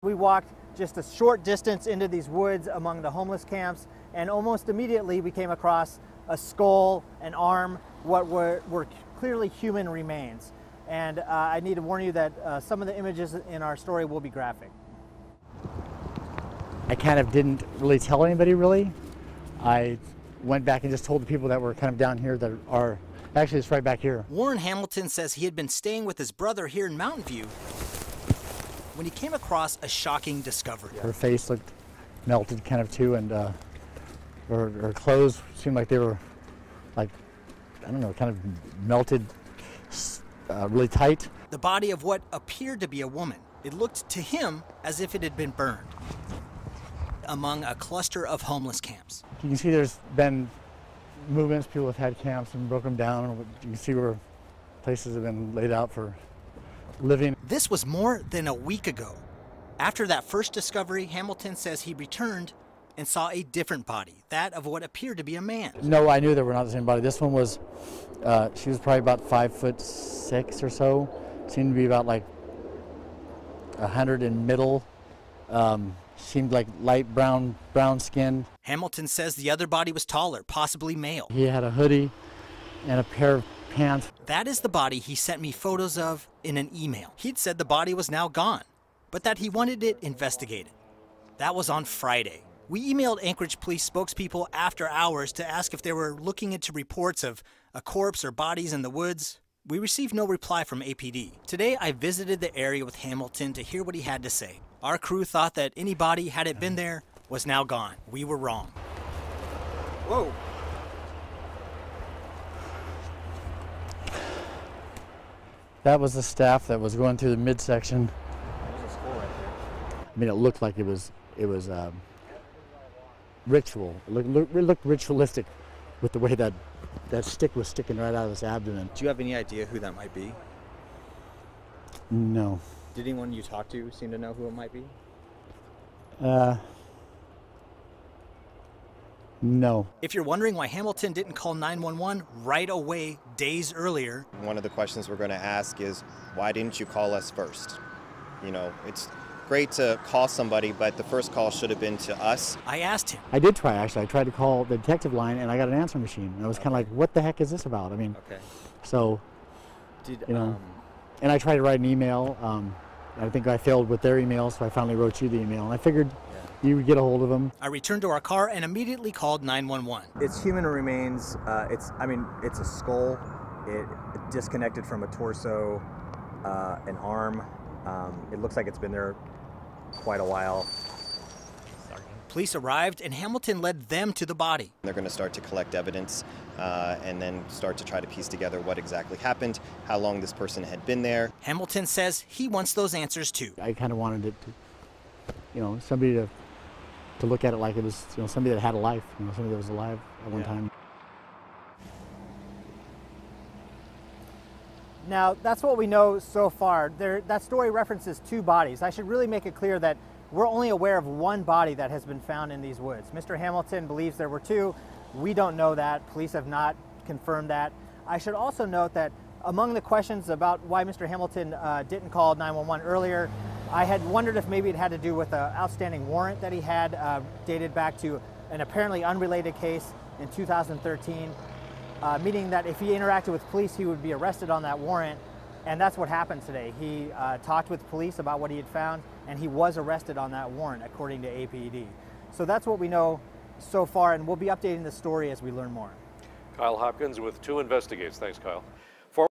We walked just a short distance into these woods among the homeless camps, and almost immediately we came across a skull, an arm, what were clearly human remains. And I need to warn you that some of the images in our story will be graphic. I kind of didn't really tell anybody, really. I went back and just told the people that were kind of down here that are, actually it's right back here. Warren Hamilton says he had been staying with his brother here in Mountain View when he came across a shocking discovery. Her face looked melted kind of too, and her clothes seemed like they were like, I don't know, kind of melted really tight. The body of what appeared to be a woman. It looked to him as if it had been burned among a cluster of homeless camps. You can see there's been movements, people have had camps and broke them down. You can see where places have been laid out for living. This was more than a week ago. After that first discovery, Hamilton says he returned and saw a different body, that of what appeared to be a man. No, I knew they were not the same body. This one was, she was probably about 5'6" or so. Seemed to be about like 100 in middle. Seemed like light brown skin. Hamilton says the other body was taller, possibly male. He had a hoodie and a pair of pants. That is the body he sent me photos of in an email. He'd said the body was now gone, but that he wanted it investigated. That was on Friday. We emailed Anchorage police spokespeople after hours to ask if they were looking into reports of a corpse or bodies in the woods. We received no reply from APD. Today, I visited the area with Hamilton to hear what he had to say. Our crew thought that any body, had it been there, was now gone. We were wrong. Whoa. That was the staff that was going through the midsection. There's a skull right there. I mean, it looked like it was ritual. It looked ritualistic with the way that stick was sticking right out of his abdomen. Do you have any idea who that might be? No. Did anyone you talked to seem to know who it might be? No. If you're wondering why Hamilton didn't call 911 right away days earlier. One of the questions we're going to ask is, why didn't you call us first? You know, it's great to call somebody, but the first call should have been to us. I asked him. I did try, actually. I tried to call the detective line, and I got an answer machine. And I was kind of like, what the heck is this about? I mean, okay. So, you know, and I tried to write an email. I think I failed with their email, so I finally wrote you the email. And I figured you would get a hold of them. I returned to our car and immediately called 911. It's human remains. It's a skull. It disconnected from a torso, an arm. It looks like it's been there quite a while. Police arrived and Hamilton led them to the body. They're going to start to collect evidence and then start to try to piece together what exactly happened, how long this person had been there. Hamilton says he wants those answers too. I kind of wanted it to, you know, somebody to look at it like it was, you know, somebody that had a life, you know, somebody that was alive at one time. Now, that's what we know so far. That story references two bodies. I should really make it clear that we're only aware of one body that has been found in these woods. Mr. Hamilton believes there were two. We don't know that. Police have not confirmed that. I should also note that among the questions about why Mr. Hamilton didn't call 911 earlier, I had wondered if maybe it had to do with an outstanding warrant that he had dated back to an apparently unrelated case in 2013. Meaning that if he interacted with police, he would be arrested on that warrant, and that's what happened today. He talked with police about what he had found, and he was arrested on that warrant, according to APD. So that's what we know so far, and we'll be updating the story as we learn more. Kyle Hopkins with 2 Investigates. Thanks, Kyle.